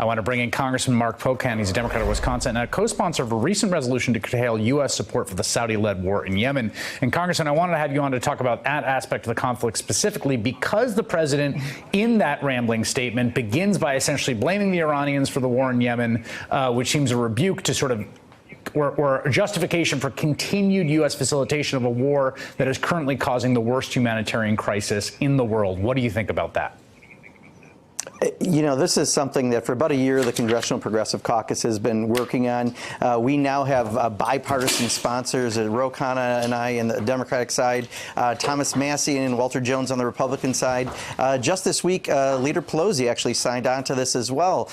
I want to bring in Congressman Mark Pocan. He's a Democrat of Wisconsin and a co-sponsor of a recent resolution to curtail U.S. support for the Saudi-led war in Yemen. And Congressman, I wanted to have you on to talk about that aspect of the conflict specifically because the president in that rambling statement begins by essentially blaming the Iranians for the war in Yemen, which seems a rebuke to sort of or a justification for continued U.S. facilitation of a war that is currently causing the worst humanitarian crisis in the world. What do you think about that? You know, this is something that for about a year the Congressional Progressive Caucus has been working on. We now have bipartisan sponsors, Ro Khanna and I on the Democratic side, Thomas Massie and Walter Jones on the Republican side. Just this week, Leader Pelosi actually signed on to this as well.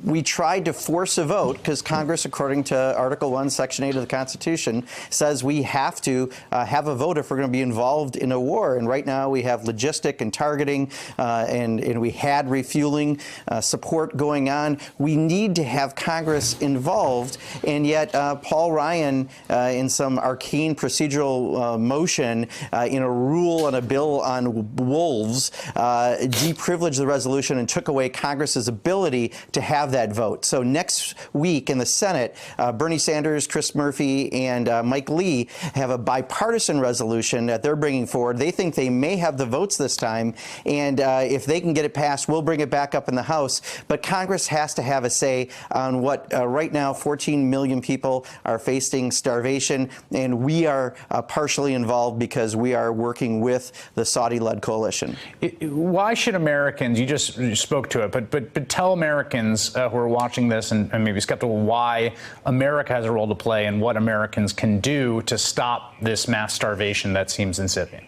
We tried to force a vote because Congress, according to Article 1, Section 8 of the Constitution, says we have to have a vote if we're going to be involved in a war. And right now we have logistic and targeting, and we had refueling support going on. We need to have Congress involved, and yet Paul Ryan, in some arcane procedural motion, in a rule on a bill on wolves, deprivileged the resolution and took away Congress's ability to have that vote. So next week in the Senate, Bernie Sanders, Chris Murphy, and Mike Lee have a bipartisan resolution that they're bringing forward. They think they may have the votes this time, and if they can get it passed, we'll bring it back up in the House. But Congress has to have a say on what right now 14 million people are facing starvation, and we are partially involved because we are working with the Saudi-led coalition. Why should Americans, you spoke to it, but tell Americans who are watching this and maybe skeptical why America has a role to play and what Americans can do to stop this mass starvation that seems incipient.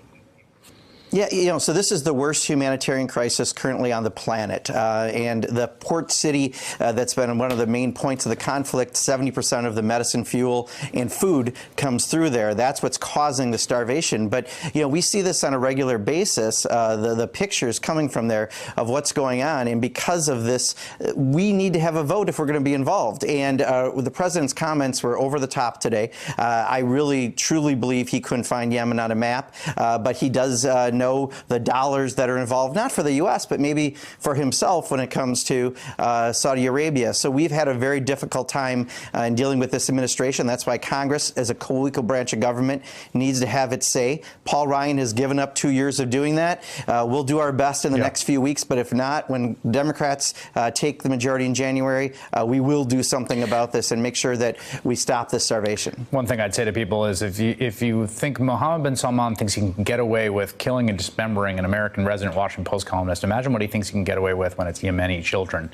Yeah, you know, so this is the worst humanitarian crisis currently on the planet. And the port city that's been one of the main points of the conflict, 70% of the medicine, fuel, and food comes through there. That's what's causing the starvation. But, you know, we see this on a regular basis, the pictures coming from there of what's going on. And because of this, we need to have a vote if we're going to be involved. And the president's comments were over the top today. I really, truly believe he couldn't find Yemen on a map, but he does know the dollars that are involved, not for the U.S., but maybe for himself when it comes to Saudi Arabia. So we've had a very difficult time in dealing with this administration. That's why Congress, as a co-equal branch of government, needs to have its say. Paul Ryan has given up 2 years of doing that. We'll do our best in the next few weeks, but if not, when Democrats take the majority in January, we will do something about this and make sure that we stop this starvation. One thing I'd say to people is if you think Mohammed bin Salman thinks he can get away with killing and dismembering an American resident Washington Post columnist, imagine what he thinks he can get away with when it's Yemeni children.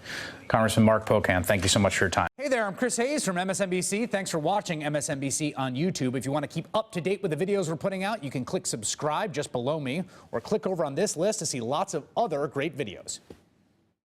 Congressman Mark Pocan, thank you so much for your time. Hey there, I'm Chris Hayes from MSNBC. Thanks for watching MSNBC on YouTube. If you want to keep up to date with the videos we're putting out, you can click subscribe just below me or click over on this list to see lots of other great videos.